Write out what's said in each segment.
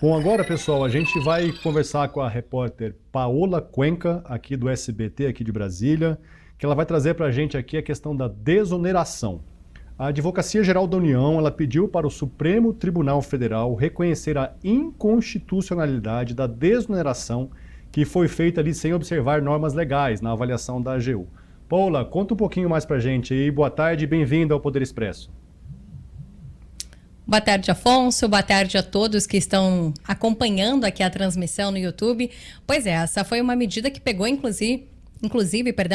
Bom, agora, pessoal, a gente vai conversar com a repórter Paola Cuenca, aqui do SBT, aqui de Brasília, que ela vai trazer para a gente aqui a questão da desoneração. A Advocacia Geral da União, ela pediu para o Supremo Tribunal Federal reconhecer a inconstitucionalidade da desoneração que foi feita ali sem observar normas legais na avaliação da AGU. Paola, conta um pouquinho mais para a gente aí. Boa tarde e bem-vinda ao Poder Expresso. Boa tarde, Afonso. Boa tarde a todos que estão acompanhando aqui a transmissão no YouTube. Pois é, essa foi uma medida que pegou,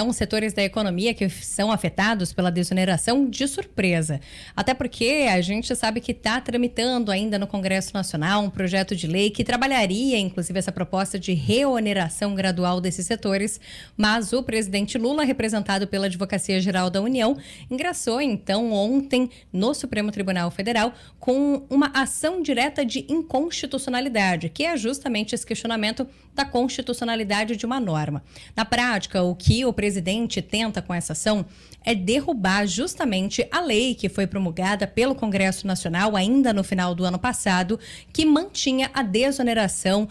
os setores da economia que são afetados pela desoneração de surpresa. Até porque a gente sabe que está tramitando ainda no Congresso Nacional um projeto de lei que trabalharia, inclusive, essa proposta de reoneração gradual desses setores, mas o presidente Lula, representado pela Advocacia Geral da União, ingressou, então, ontem no Supremo Tribunal Federal com uma ação direta de inconstitucionalidade, que é justamente esse questionamento da constitucionalidade de uma norma. Na prática, o que o presidente tenta com essa ação é derrubar justamente a lei que foi promulgada pelo Congresso Nacional ainda no final do ano passado, que mantinha a desoneração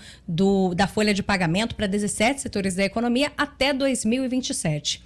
da folha de pagamento para 17 setores da economia até 2027.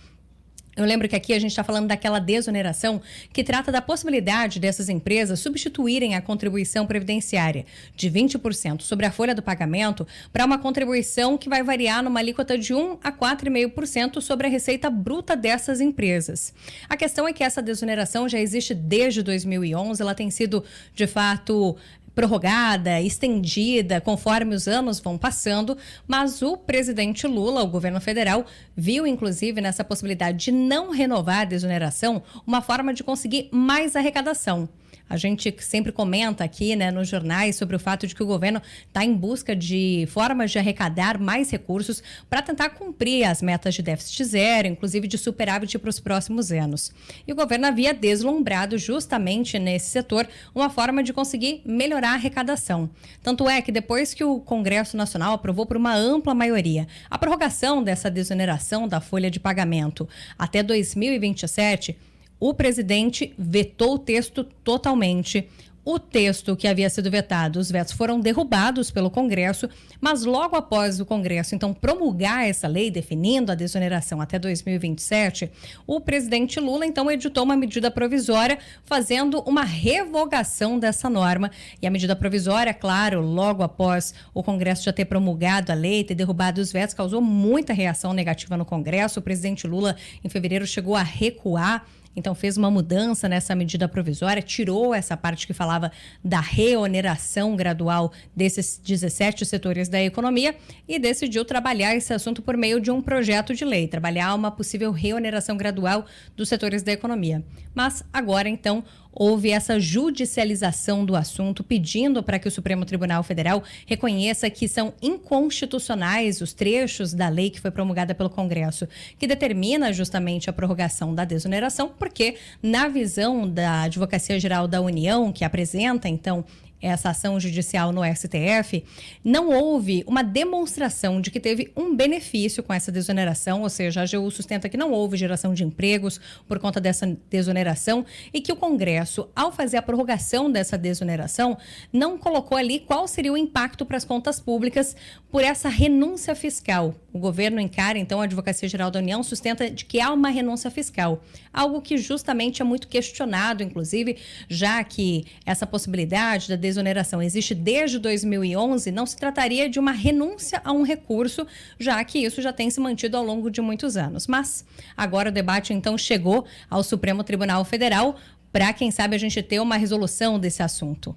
Eu lembro que aqui a gente está falando daquela desoneração que trata da possibilidade dessas empresas substituírem a contribuição previdenciária de 20% sobre a folha do pagamento para uma contribuição que vai variar numa alíquota de 1 a 4,5% sobre a receita bruta dessas empresas. A questão é que essa desoneração já existe desde 2011, ela tem sido, de fato, prorrogada, estendida, conforme os anos vão passando, mas o presidente Lula, o governo federal, viu, inclusive, nessa possibilidade de não renovar a desoneração, uma forma de conseguir mais arrecadação. A gente sempre comenta aqui, né, nos jornais sobre o fato de que o governo está em busca de formas de arrecadar mais recursos para tentar cumprir as metas de déficit zero, inclusive de superávit para os próximos anos. E o governo havia deslumbrado justamente nesse setor uma forma de conseguir melhorar a arrecadação. Tanto é que depois que o Congresso Nacional aprovou por uma ampla maioria a prorrogação dessa desoneração da folha de pagamento até 2027, o presidente vetou o texto totalmente. O texto que havia sido vetado, os vetos foram derrubados pelo Congresso, mas logo após o Congresso, então, promulgar essa lei definindo a desoneração até 2027, o presidente Lula, então, editou uma medida provisória fazendo uma revogação dessa norma. E a medida provisória, claro, logo após o Congresso já ter promulgado a lei, ter derrubado os vetos, causou muita reação negativa no Congresso. O presidente Lula, em fevereiro, chegou a recuar. Então, fez uma mudança nessa medida provisória, tirou essa parte que falava da reoneração gradual desses 17 setores da economia e decidiu trabalhar esse assunto por meio de um projeto de lei, trabalhar uma possível reoneração gradual dos setores da economia. Mas agora, então, houve essa judicialização do assunto, pedindo para que o Supremo Tribunal Federal reconheça que são inconstitucionais os trechos da lei que foi promulgada pelo Congresso, que determina justamente a prorrogação da desoneração, porque, na visão da Advocacia Geral da União, que apresenta, então, essa ação judicial no STF, não houve uma demonstração de que teve um benefício com essa desoneração, ou seja, a AGU sustenta que não houve geração de empregos por conta dessa desoneração e que o Congresso, ao fazer a prorrogação dessa desoneração, não colocou ali qual seria o impacto para as contas públicas por essa renúncia fiscal. O governo encara, então, a Advocacia Geral da União sustenta de que há uma renúncia fiscal, algo que justamente é muito questionado, inclusive, já que essa possibilidade da desoneração existe desde 2011, não se trataria de uma renúncia a um recurso, já que isso já tem se mantido ao longo de muitos anos. Mas agora o debate, então, chegou ao Supremo Tribunal Federal para, quem sabe, a gente ter uma resolução desse assunto.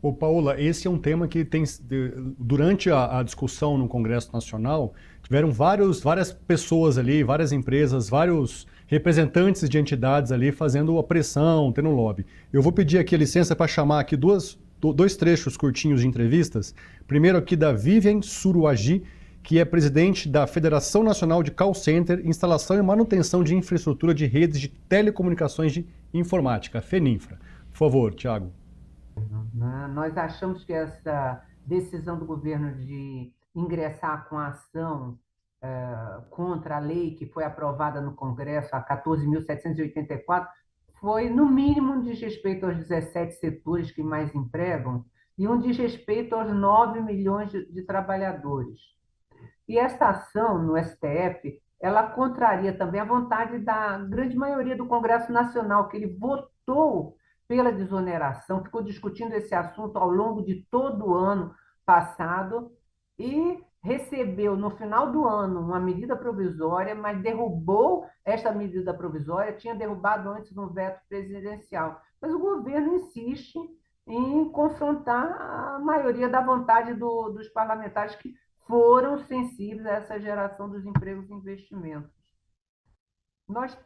Ô, Paola, esse é um tema que tem, durante a discussão no Congresso Nacional, tiveram várias pessoas ali, várias empresas, vários representantes de entidades ali fazendo a pressão, tendo lobby. Eu vou pedir aqui a licença para chamar aqui dois trechos curtinhos de entrevistas. Primeiro aqui da Vivian Suruagi, que é presidente da Federação Nacional de Call Center, Instalação e Manutenção de Infraestrutura de Redes de Telecomunicações de Informática, a FENINFRA. Por favor, Tiago. Nós achamos que essa decisão do governo de ingressar com a ação contra a lei que foi aprovada no Congresso, a 14.784, foi, no mínimo, um desrespeito aos 17 setores que mais empregam, e um desrespeito aos 9 milhões de trabalhadores. E essa ação no STF, ela contraria também a vontade da grande maioria do Congresso Nacional, que ele votou pela desoneração, ficou discutindo esse assunto ao longo de todo o ano passado e recebeu no final do ano uma medida provisória, mas derrubou esta medida provisória, tinha derrubado antes no veto presidencial. Mas o governo insiste em confrontar a maioria da vontade dos parlamentares que foram sensíveis a essa geração dos empregos e investimentos. Nós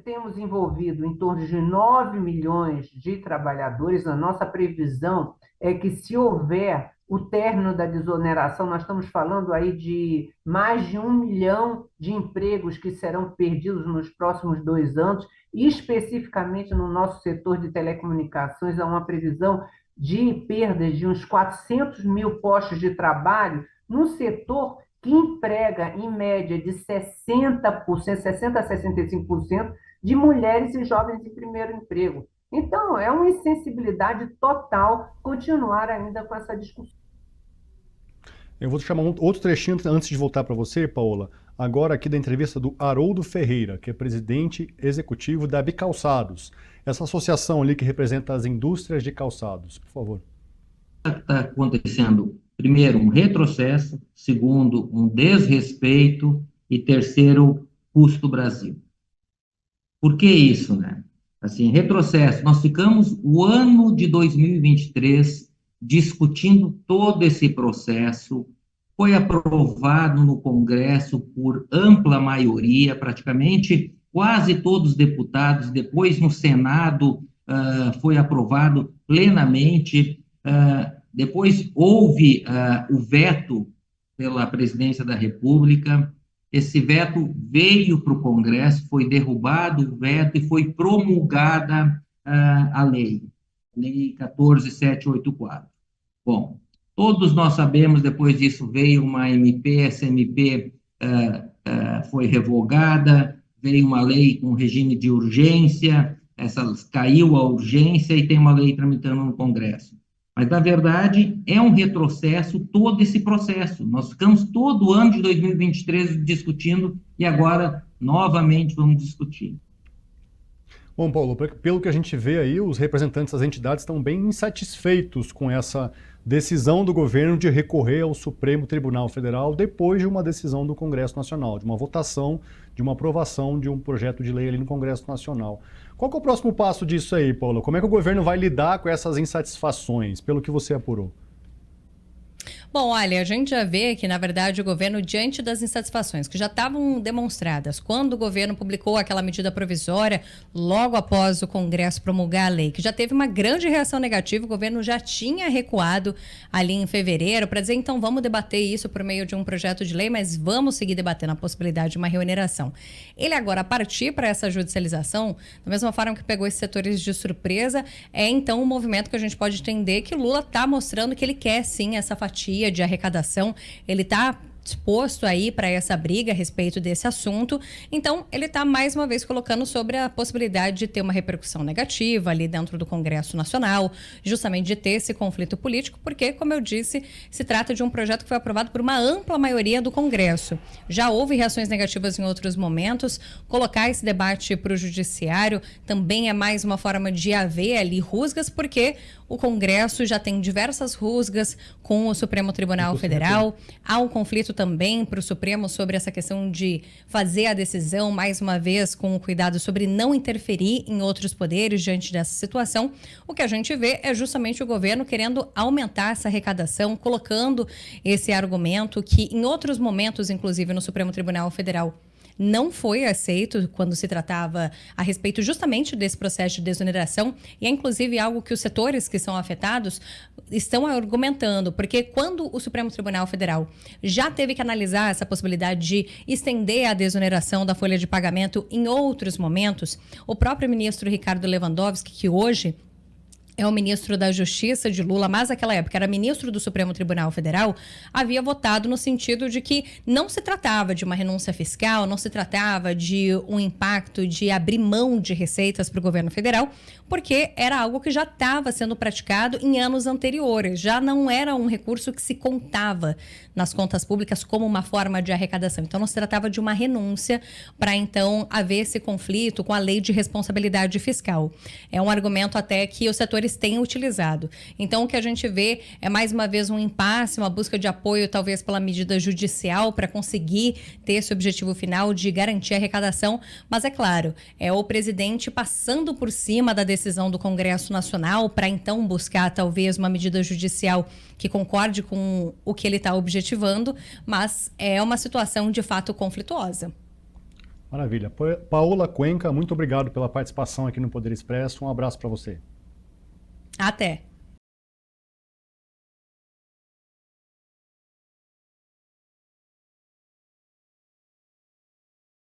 temos envolvido em torno de 9 milhões de trabalhadores. A nossa previsão é que, se houver o término da desoneração, nós estamos falando aí de mais de 1 milhão de empregos que serão perdidos nos próximos 2 anos, e especificamente no nosso setor de telecomunicações, há uma previsão de perdas de uns 400 mil postos de trabalho num setor que emprega, em média, de 60% a 65% de mulheres e jovens em primeiro emprego. Então, é uma insensibilidade total continuar ainda com essa discussão. Eu vou chamar outro trechinho antes de voltar para você, Paola. Agora aqui da entrevista do Haroldo Ferreira, que é presidente executivo da Bicalçados, essa associação ali que representa as indústrias de calçados. Por favor. Está acontecendo, primeiro, um retrocesso, segundo, um desrespeito e terceiro, custo Brasil. Por que isso, né? Assim, retrocesso, nós ficamos o ano de 2023 discutindo todo esse processo, foi aprovado no Congresso por ampla maioria, praticamente quase todos os deputados, depois no Senado foi aprovado plenamente. Depois houve o veto pela Presidência da República. Esse veto veio para o Congresso, foi derrubado o veto e foi promulgada a lei 14784. Bom, todos nós sabemos, depois disso veio uma MP, essa MP foi revogada, veio uma lei com regime de urgência, caiu a urgência e tem uma lei tramitando no Congresso. Mas, na verdade, é um retrocesso todo esse processo. Nós ficamos todo o ano de 2023 discutindo e agora, novamente, vamos discutir. Bom, Paulo, pelo que a gente vê aí, os representantes das entidades estão bem insatisfeitos com essa decisão do governo de recorrer ao Supremo Tribunal Federal depois de uma decisão do Congresso Nacional, de uma votação, de uma aprovação de um projeto de lei ali no Congresso Nacional. Qual que é o próximo passo disso aí, Paulo? Como é que o governo vai lidar com essas insatisfações, pelo que você apurou? Bom, olha, a gente já vê que, na verdade, o governo, diante das insatisfações que já estavam demonstradas quando o governo publicou aquela medida provisória, logo após o Congresso promulgar a lei, que já teve uma grande reação negativa, o governo já tinha recuado ali em fevereiro para dizer, então vamos debater isso por meio de um projeto de lei, mas vamos seguir debatendo a possibilidade de uma reoneração. Ele agora partir para essa judicialização, da mesma forma que pegou esses setores de surpresa, é então um movimento que a gente pode entender que o Lula está mostrando que ele quer sim essa fatia de arrecadação, ele está disposto aí para essa briga a respeito desse assunto, então ele está mais uma vez colocando sobre a possibilidade de ter uma repercussão negativa ali dentro do Congresso Nacional, justamente de ter esse conflito político, porque, como eu disse, se trata de um projeto que foi aprovado por uma ampla maioria do Congresso. Já houve reações negativas em outros momentos, colocar esse debate para o Judiciário também é mais uma forma de haver ali rusgas, porque o Congresso já tem diversas rusgas com o Supremo Tribunal Federal, há um conflito também para o Supremo sobre essa questão de fazer a decisão, mais uma vez, com o cuidado sobre não interferir em outros poderes diante dessa situação. O que a gente vê é justamente o governo querendo aumentar essa arrecadação, colocando esse argumento que em outros momentos, inclusive no Supremo Tribunal Federal, não foi aceito quando se tratava a respeito justamente desse processo de desoneração, e é inclusive algo que os setores que são afetados estão argumentando, porque quando o Supremo Tribunal Federal já teve que analisar essa possibilidade de estender a desoneração da folha de pagamento em outros momentos, o próprio ministro Ricardo Lewandowski, que hoje é o ministro da Justiça de Lula, mas naquela época era ministro do Supremo Tribunal Federal, havia votado no sentido de que não se tratava de uma renúncia fiscal, não se tratava de um impacto de abrir mão de receitas para o governo federal, porque era algo que já estava sendo praticado em anos anteriores, já não era um recurso que se contava nas contas públicas como uma forma de arrecadação. Então, não se tratava de uma renúncia para, então, haver esse conflito com a lei de responsabilidade fiscal. É um argumento até que os setores têm utilizado. Então, o que a gente vê é, mais uma vez, um impasse, uma busca de apoio, talvez, pela medida judicial para conseguir ter esse objetivo final de garantir a arrecadação. Mas, é claro, é o presidente passando por cima da decisão do Congresso Nacional para, então, buscar, talvez, uma medida judicial que concorde com o que ele está objetivando, mas é uma situação, de fato, conflituosa. Maravilha. Paola Cuenca, muito obrigado pela participação aqui no Poder Expresso. Um abraço para você. Até.